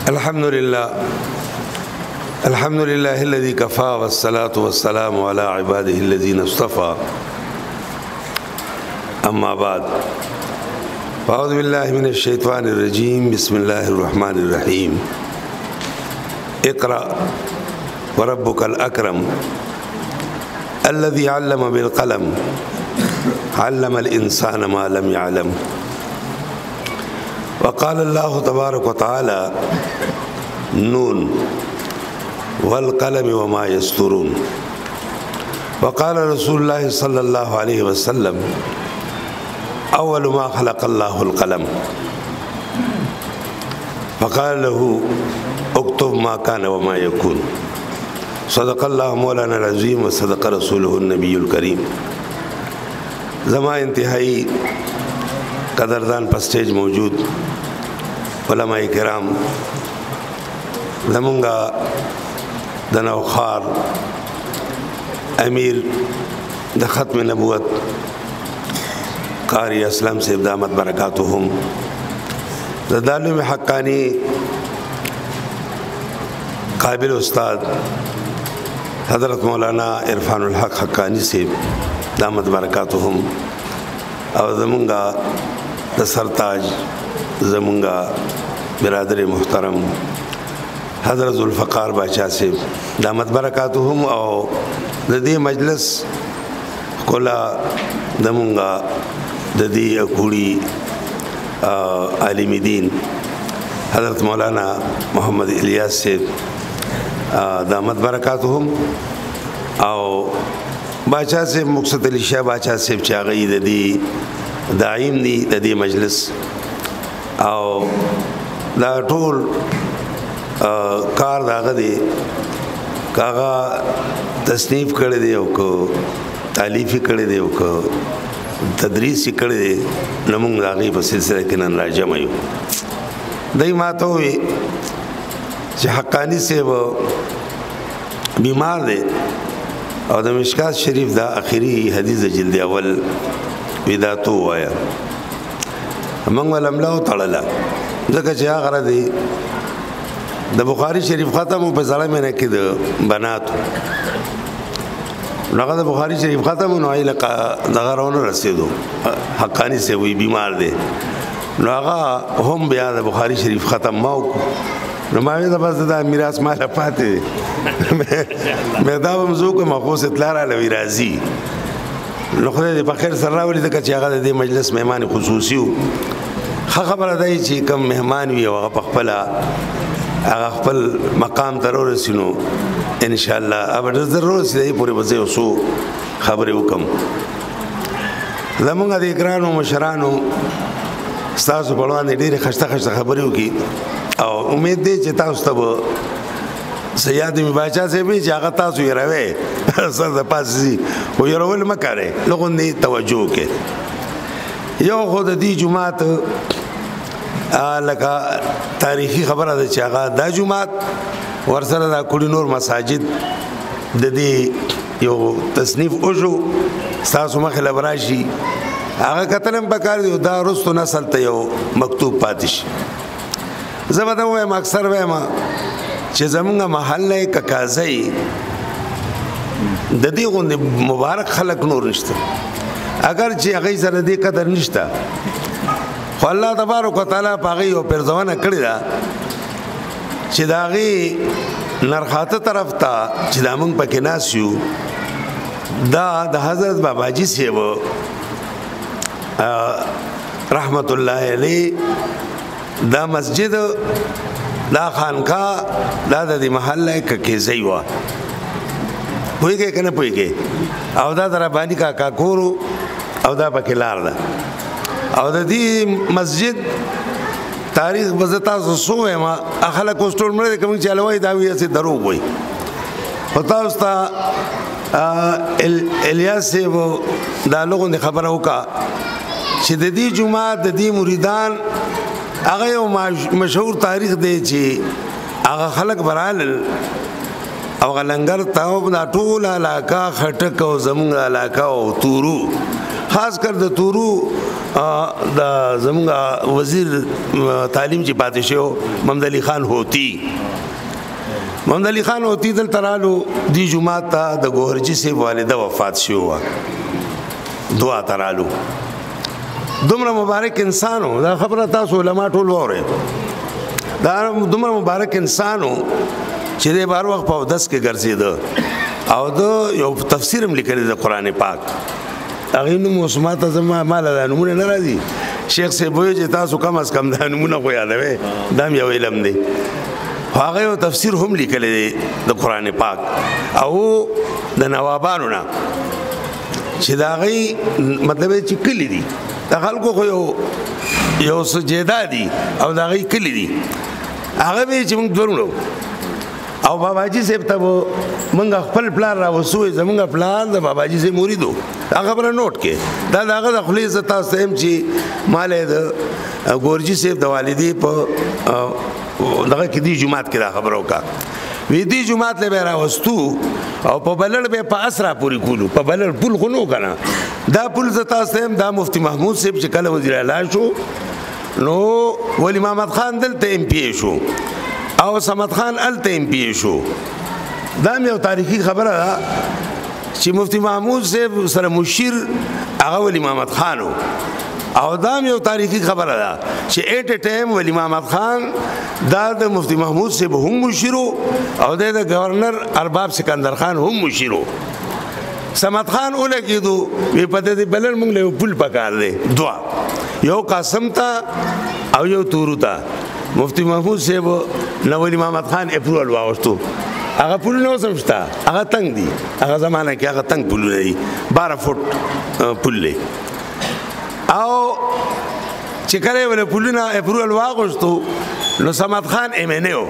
الحمد لله الذي كفى والصلاة والسلام على عباده الذين اصطفى أما بعد أعوذ بالله من الشيطان الرجيم بسم الله الرحمن الرحيم اقرأ وربك الأكرم الذي علم بالقلم علم الإنسان ما لم يعلم وقال الله تبارك وتعالى نون والقلم وما يسطرون وقال رسول الله صلى الله عليه وسلم أول ما خلق الله القلم فقال له اكتب ما كان وما يكون صدق الله مولانا العظيم وصدق رسوله النبي الكريم زما انتہائی قدردان پر سٹیج موجود علماء کرام زمونگا دنوخار امیر د ختم نبوت قاری اسلام سے دامت برکاتهم دالم حقانی قابل استاد حضرت مولانا عرفان الحق حقانی سے دامت برکاتهم اور زمونگا د سرتاج زمونگا برادر محترم حضرت ذوالفقار باچا سے دامت برکاتهم او ددی مجلس کولا دمونگا ددی اکوڑی عالم دین حضرت مولانا محمد الیاس سے دامت برکاتهم او باچا سے مقصد علی شاہ باچا سے چاغی ددی داعیم دی ددی مجلس او دا ټول کار داغه دی کاغا تصنیف کړی دی او کو تالیف کړی دی او کو تدریس کړی دی نمونږ داغه په سلسله کې نن راځم یو دای ماته وي چې حقانی سے و بیمار دی او د مشکات شریف دا اخیری حدیث جلد اول وداتو وایا موږ ولملاو تړلا ځکه چې هغه دی د بخاری شریف ختم په ځړه مې نه کې د بناتو نو د بخاری شریف ختم نو ایله دغه رونه رسیدو حقانی سے وی بیمار دی نو هغه هم بیا د بخاری شریف ختم ماو نو ما وی د بس د میراث مال پاتې مې دا ومزو کو مخوص اطلاع را لوي راضي نو خدای په خیر سره راولي د چې هغه د مجلس مهمان خصوصي خبره دی چې کوم مهمان وي هغه په خپل هغه خپل مقام ته ورسینو ان شاء الله اب ضرور سي پورې وځي اوسو خبرې وکم زمونږ د اقرانو مشرانو تاسو په وړاندې ډېرې خسته خبرې وکي او امید دی چې تاسو ته سیاد می باچا سے بھی چې تاسو یې راوي سر د پاسي او یې راول مکاره لغونی توجه کې یو خود دی جمعات لکه تاریخي خبره ده چې هغه د جمعات ورسره د کلی نور مساجد د دې یو تصنیف اوجو تاسو مخه لبراشي هغه کتلم پکار دی دا رستو نسل ته یو مکتوب پاتش زبده وایم اکثر وایم چې زمونږ محله ککازي د دې غوند مبارک خلق نور نشته اگر چې هغه سره دې قدر نشته خو الله تبارک وتعالى پاغي او پرځونه کړی دا چې داغي نرخاته طرف ته چې دامن پکې ناسیو دا د حضرت باباجي سیو رحمت الله علیه دا مسجد دا خانقاه دا د محله کې زیوا پویګه کنه پویګه او دا در باندې کا کورو او دا پکې لار ده او د دې مسجد تاریخ بزتا سوې ما اخلاق کوستور مړ کوم چې الوی دا وی سي دروغ وي پتا وستا الیاس و دا لوګون خبره وکا چې د دې جمعه د دې مریدان هغه یو مشهور تاریخ دی چې هغه خلق برال او غلنګر تاو دا ټول علاقه خټک او زمونږ علاقه او تورو خاص کر د تورو دا زمونږ وزیر تعلیم چې پاتې شو محمد علي خان هوتی دلته رالو دی جمعات ته د ګوهرجي صاحب والده وفات شو دعا ته رالو دومره مبارک انسانو دا خبره تاسو علما ټول واورئ دا دومره مبارک انسانو چې د بار وخت په اودس کې ګرځېده او د یو تفسیر هم لیکلی د قرآن پاک هغې نوم اوس ماته زما ماله دا نومونه نه راځي شیخ صاحب وایي چې تاسو کم از کم دا نومونه خو یادوئ دا هم یو علم دی هغه یو تفسیر هم لیکلی دی د قرآن پاک او د نوابانو نه چې د هغې مطلب چې کلي دي د خلکو خو یو څه جیدا دي او د هغې کلي دي هغه به چې موږ درونو او باباجي صاحب ته موږ خپل پلان راوسو زموږ پلان د باباجي صاحب مریدو دا خبره نوٹ کې دا د هغه د خولې زه تاسو ته یم چې مالی د ګورجي صاحب د والدې په دغه کې دې جومات کې دا خبره وکړه وی دې جومات له به راوستو او په بلړ به په اسرا پوری کولو په بلړ پل خو نو کنه دا پل زه تاسو ته یم دا مفتی محمود صاحب چې کله وزیر اعلی شو نو ولی محمد خان دلته ایم پی شو او سمد خان الته ایم پی شو دا یو تاریخي خبره ده چې مفتی محمود صاحب سره مشیر هغه ولی محمد خانو او دا یو تاریخي خبره ده چې ایټ ټایم ولی محمد خان دا د مفتی محمود صاحب هم مشیرو او د گورنر ارباب سکندر خان هم مشیرو سمد خان ولګیدو وی په دې بلل موږ له پل پکار دی دوا یو قاسم تا او یو تورو تا مفتی محمود صاحب نو ولی محمد خان اپروال واغستو هغه پل نو سمشتا هغه تنگ دی هغه زمانہ کې هغه تنگ پل دی 12 فوټ پل دی او چې کله ول پلونه اپروال واغستو نو سمد خان ایمنیو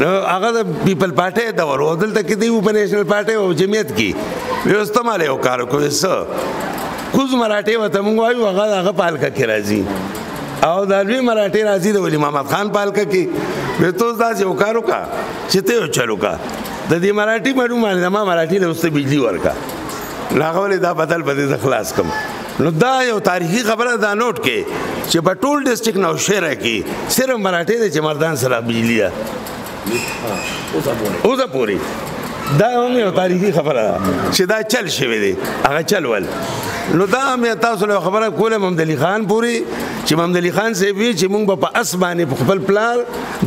نو هغه د پیپل پارټي د ورو دلته کې دی په نېشنل پارټي او جمعیت کې وستماله یو کار کوي څه کوز مراټي وته مونږ وایو هغه پالکا کې راځي او د لوی مراټي راځي د ولی محمد خان پالکا کې به تو دا یو کارو کا چې ته چلو کا د دې مراټي مړو باندې ما مراټي له واستې بجلی ورکا لاغولې دا بدل خلاص کم نو دا یو تاریخي خبره دا نوٹ کې چې په ټول ډیسټریکټ نو شهر کې صرف مراټي د چمردان سره بجلی ده اوسه پوری دا هم یو تاریخي خبره چې دا چل شوی دی هغه چل ول نو دا مې تاسو له خبره کوله محمد علي خان پوری چې محمد علي خان صاحب چې موږ په اسمانه په خپل پلان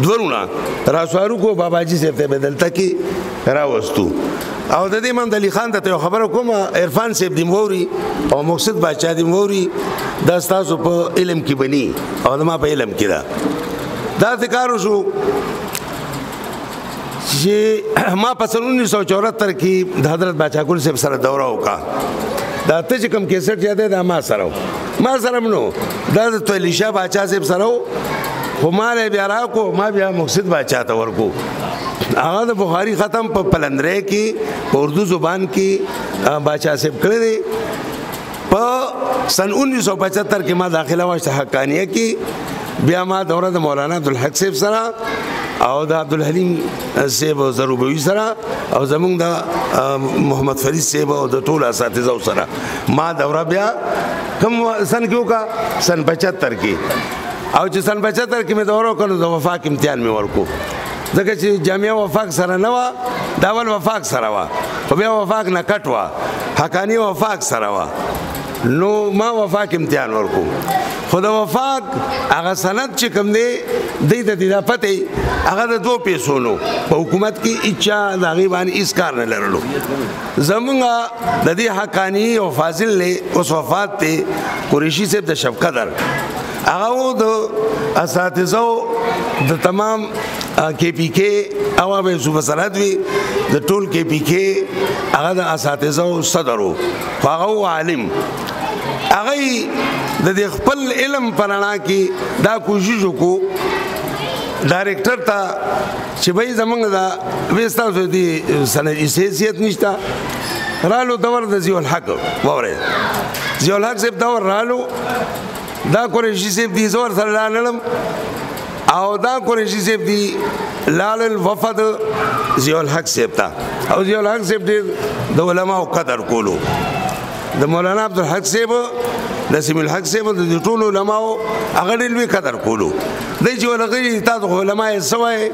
دورونه راسوارو کو باباجي صاحب ته بدلته کې راوستو او د دې محمد علي خان ته خبره کوم عرفان صاحب دی موري او مقصد بادشاہ دی موري دا تاسو په علم کې بني او ما په علم کې دا ذکر شو چې ما په 1974 کې د حضرت بادشاہ ګل صاحب سره دوره وکړه دا ته چې کوم کیسټ یادې دا ما سره نو دا د تولیشا بادشاہ صاحب سره خو ما له بیا راکو ما بیا مقصد بادشاہ ته ورکو هغه د بخاری ختم په پلندرې کې اردو زبان کې بادشاہ صاحب کړی دی په سن 1975 کې ما داخله واشه حقانیه کې بیا ما دوره د مولانا عبدالحق صاحب سره او د عبدالحلیم صاحب زروبوي سره او زمونږ د محمد فرید صاحب او د ټول اساتذه سره ما دوره بیا کوم سن کې وکړه سن 75 کې او چې سن 75 کې مې دوره وکړو د وفاق امتحان مې ورکو ځکه چې جامعه وفاق سره نه وه دا ول وفاق سره وه خو بیا وفاق نه کټ وه حقاني وفاق سره وه نو ما وفاق امتحان ورکو خو د وفاق هغه سند چې کوم دی د دې پته هغه د 2 پیسو نو په حکومت کې اچا د غیبانی اس کار نه لرلو زمونږه د دې حقانی او فاضل له اوس وفات ته قریشی صاحب د شب قدر هغه د اساتذه د تمام کې پی کې او به صوبه سرحد وی د ټول کې پی کې هغه د اساتذه صدرو هغه عالم هغه د خپل علم پرانا کې دا کوشش وکړو ډایرکټر ته چې به زمونږ دا وستاسو دي سند حیثیت نشته رالو دور د ضیاء الحق وره ضیاء الحق صاحب دور رالو دا قریشی صاحب دي زور سره لالم او دا قریشی صاحب دي لال الوفد ضیاء الحق صاحب ته او ضیاء الحق صاحب د علماء قدر کولو د مولانا عبدالحق صاحب نسیم الحق صاحب د ټولو علماو هغه ډېر لوی قدر کولو دی چې ولغوي تاسو علما یې سوای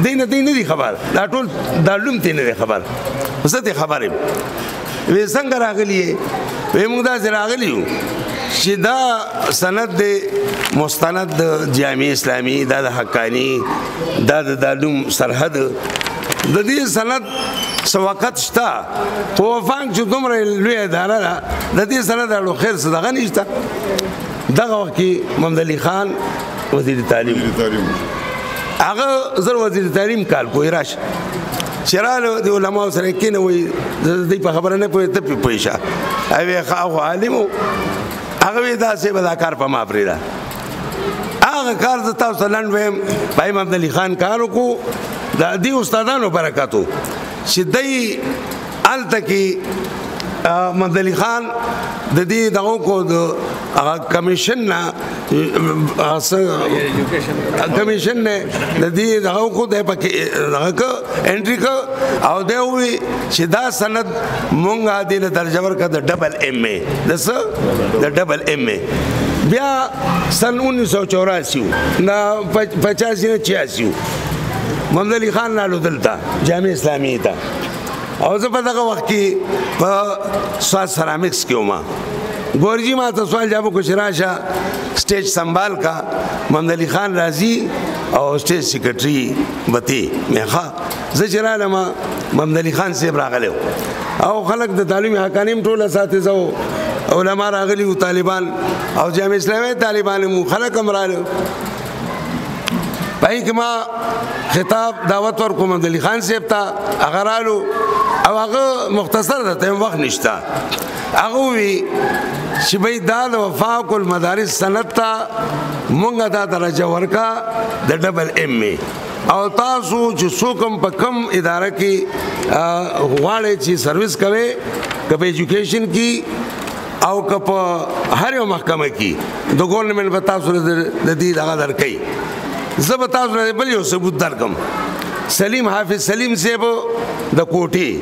دی نه دی خبر دا ټول دا علوم ته نه خبر زه ته خبر یم وې څنګه راغلی وې موږ دا راغلی یو چې دا سند د مستند د جامع اسلامي دا د حقانی دا د علوم سرحد د دې سند سو وخت شته په وفان چې دومره لوی اداره ده د دې سند له خیر صدقه نشته دغه وخت کې محمد علي خان وزیر تعلیم هغه زر وزیر تعلیم کال کوی راشه چراله د علماء سره کینه وي د په خبره نه پوي ته پیښه اوی خو عالمو هغه دا سه بدا کار په ما پریدا هغه کار د تاسو لاند ویم پای محمد علي خان کارو کو د دې استادانو برکاتو چې دای التکی محمد علي خان د دې دغه کو د کمیشن نه کمیشن نه د دې دغه کو د پکې دغه انټری کو او دی وی چې دا سند مونږه د درجه ورکړه د ډبل ایم ای د ډبل ایم ای بیا سن 1984 نا 85 نه 86 محمد علي خان نالو دلته جامع اسلامي ته او زه په دغه وخت کې په سواد سرامکس کې وم ګورجی ما ته سوال جواب کو شراشه سټیج سنبال کا محمد علي خان راضي او سټیج سیکریټري بتی میخه زه چراله ما محمد علي خان صاحب راغلو او خلک د تعلیم حقانیم ټول اساتذه علماء راغلي او طالبان او جامع اسلامي طالبان مو خلک امراله پای کما خطاب دعوت ورکوم محمد علي خان صاحب ته اغرالو او هغه مختصر ده ته وخت نشته هغه وی چې به دا د وفاق المدارس سند ته مونږه دا درجه ورکا د ډبل ایم ای او تاسو چې څوکم په کم اداره کې غواړئ چې سرویس کوي کبه ایجوکیشن کې او کپ هر یو محکمه کې د ګورنمنت په تاسو د دې دغه درکې زه به تاسو نه بل یو ثبوت درکم سلیم حافظ سلیم صاحب د کوټي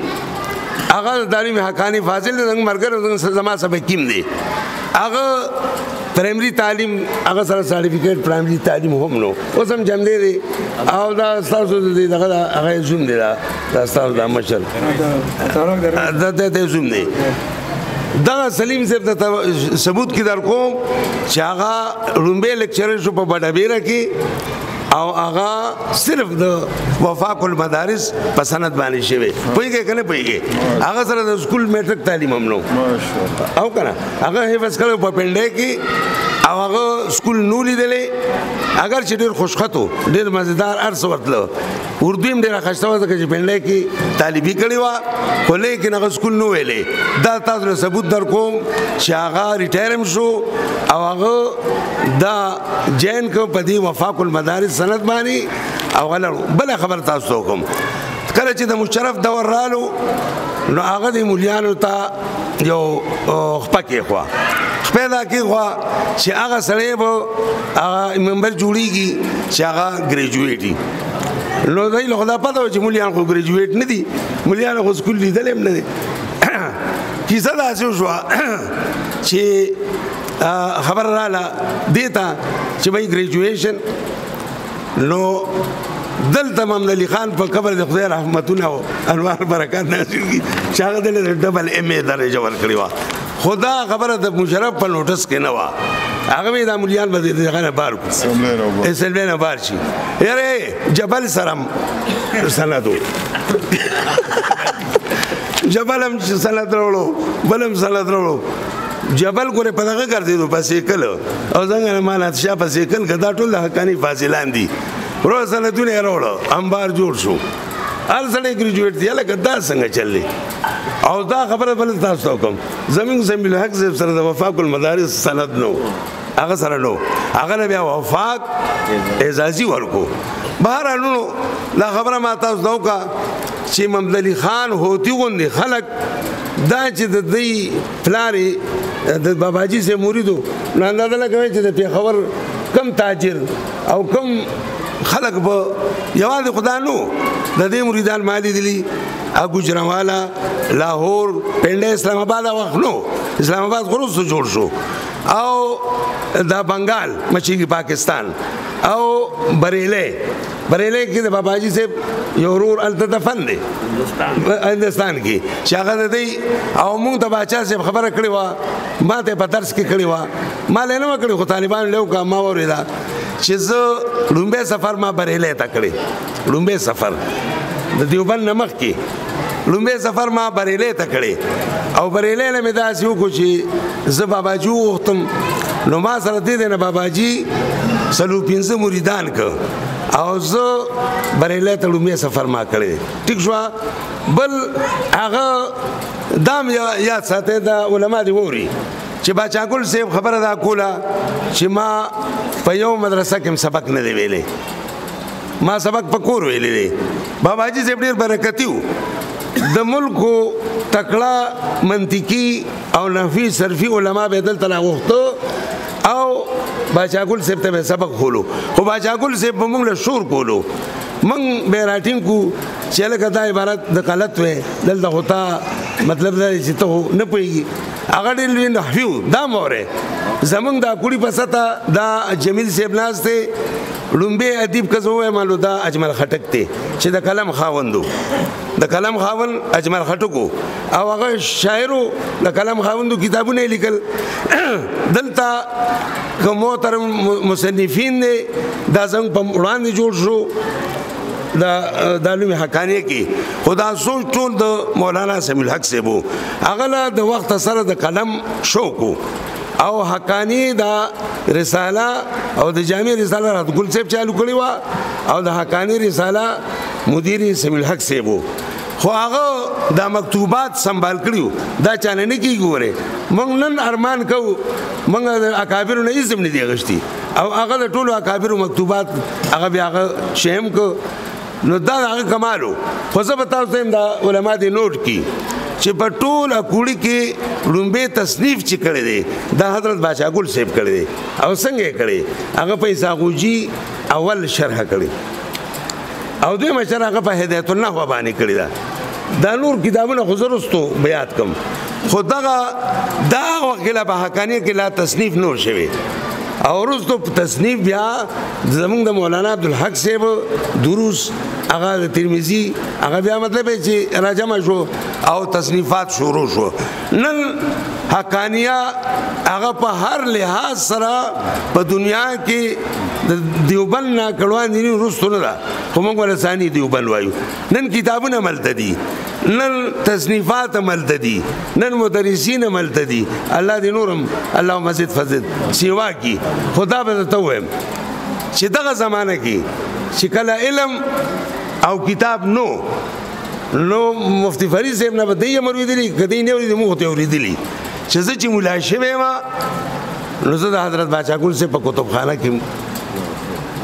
هغه تعلیم حقانی فاضل څنګه مرګر زما سبا کیم دی هغه پرایمري تعلیم هغه سره سرټیفیکیټ پرایمري تعلیم هم نو اوس هم جام دی او دا تاسو دغه هغه زوم دی دا تاسو د مشر دا زوم دی دا سلیم صاحب ته ثبوت کی در کوم چې هغه رومبه لیکچرر شو په بډابیره کې او هغه صرف د وفاق المدارس په سند باندې شوی پوهیږي کنه پوهیږي هغه سره د سکول میټرک تعلیم هم نو او کنه هغه حفظ کړو په پنده کې او هغه سکول نو لیدلې اگر چې ډېر خوشخطو ډېر مزیدار ارس ورتلو اردو هم ډېر خسته و چې پنده کې طالبي کړی و خو لیکن هغه سکول نو ویلې دا تاسو له ثبوت در کوم چې هغه ریټایر هم شو او هغه دا جین کو په دې وفاق المدارس سند باندې او غلط بل خبر تاسو کوم کله چې د مشرف دور رالو نو هغه د مولیانو ته یو خپکه خوا پیدا کې خوا چې هغه سړی به هغه ممبر جوړیږي چې هغه ګریجویټي نو دای له خدا پته چې مولیان خو ګریجویټ نه دي مولیان خو سکول لیدل هم نه دي کیسه دا شو چې خبر رااله دیتا چې به ګریجویشن نو دلته محمد علي خان په قبر د خدای رحمتونه او انوار برکات نازل کی شاګه د ډبل ایم ای درجه ورکړی و خدا خبره د مشرف په نوټس کې نه و هغه د مولیان به دغه نه بار کو اسلمه بار شي یاره جبل سرم سندو جبلم سند ورو بلم سند ورو جبل ګوره په دغه ګرځېدو په سیکل او څنګه مالات شاه په سیکل کدا ټول د حقانی فاضلان دي روز سندونه وروړو انبار جوړ شو هر سړی ګریجویټ دی لکه دا څنګه چللی او دا خبره بل تاسو کوم زمين سمبل حق سره د وفاق المدارس سند نو هغه سره نو هغه بیا وفاق اعزازي ورکو بهر نو لا خبره ما تاسو دوکا چې محمد علي خان هوتی غوندي خلک دا چې د دې پلاري د باباجي سے مریدو نو اندازه لګوي چې د پیښور کم تاجر او کم خلق به یوازې خدا نو د دې مریدان مالي دي گجرانوالا لاهور پنډه اسلام آباد وخنو اسلام آباد خروج جوړ شو او دا بنگال مشرقی پاکستان او بریلی کې د باباجي صاحب یو ورور التدفن دی هندوستان کې چې هغه دی او موږ د باچا صاحب خبره کړې وه ما ته په درس کې کړې وه ما له نه وکړې خو طالبان له وکړه ما واورېده چې زه لومبی سفر ما بریلی ته کړې لومبی سفر د دیوبند نه مخکې لومبی سفر ما بریلی ته کړې او بریلی نه مې داسې وکړو چې زه باباجي وغوښتم نو ما سره دې دی نه باباجي 15 مریدان که او زه بریلی ته لومبی سفر ما کړی ټیک شوه بل هغه دام یاد ساتئ د علما دې واوري چې باچا ګل صاحب خبره دا کوله چې ما په یو مدرسه کې سبق نه دی ویلی ما سبق په کور ویلی دی باباجي صاحب ډېر برکتي و د ملکو تکړه منطقي او نحوي صرفي علما به دلته راغوښته او باچا ګل صاحب ته به سبق کولو خو باچا ګل صاحب به موږ له شور کولو موږ به راټینګ کړو چې لکه دا عبارت د غلط وی دلته خو تا مطلب دا چې ته نه پوهېږي هغه ډېر لوی نحوي و دا مورې زمونږ دا کړي په سطح دا جمیل صاحب ناست دی لومبی ادیب که زه ووایم نو دا اجمل خټک دی چې د قلم خاوند و د قلم خاوند اجمل خټک و او هغه شاعرو د قلم خاوندو کتابونه یې لیکل دلته که محترم مصنفین دی دا زموږ په وړاندې جوړ شو د علوم حقانیه کې خو دا سوچ ټول د مولانا سمیع الحق صاحب و هغه له د وخت سره د قلم شوق و او حقانی دا رساله او د جامع رساله رات ګل صاحب چالو کړی و او د حقانی رساله مدیر سمیع الحق صاحب خو هغه دا مکتوبات سنبال کړیو دا چانه نه کیږي ګوره موږ نن ارمان کوو موږ د اکابرو نه اسم نه دی غشتي او هغه د ټولو اکابرو مکتوبات هغه بیا هغه شهم کو نو دا هغه کمالو خو زه به تاسو ته دا علما دې نوٹ کی چې په ټول اکوړي کې لومبی تصنیف چې کړی دی دا حضرت باچا ګل صاحب کړی دی او څنګه یې کړی هغه په اسحاقوجي اول شرح کړی او دویمه شرح هغه په هدایت النحو باندې کړی دا نور کتابونه خو زه رستو بیات کم خو دغه دا وخت کې لا په حقانیه کې لا تصنیف نور شوی او رستو تصنیف بیا زمونږ د مولانا عبدالحق صاحب دروس هغه د ترمذی هغه بیا مطلب چې راجمع شو او تصنیفات شروع شو نن حقانیه هغه په هر لحاظ سره په دنیا کې د دیوبند نه کړوان دي رستو نه ده خو موږ ولسانی دیوبند وایو نن کتابونه ملته دي نن تصنیفات ملته دي نن مدرسین ملته دي الله دې نورم اللهم زد فزد سیوا کی خدا به ته وایم چې دغه زمانه کې چې کله علم او کتاب نو مفتی فرید صاحب نه بده یې مرویدلی کدی نه ورېدلی موږ ته ورېدلی چې زه چې مولا شوی ما نو زه د حضرت باچا ګل صاحب په کتابخانه کې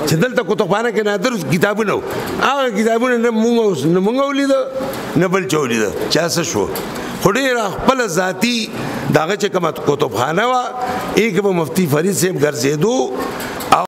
چې دلته کتابخانه کې نادر کتابونه هغه کتابونه نه مونږ ولیده نه بل چا ولیده چا څه شو خو ډېره خپله ذاتي دغه چې کومه کتابخانه وه هغې کې به مفتي فرید صاحب ګرځېدو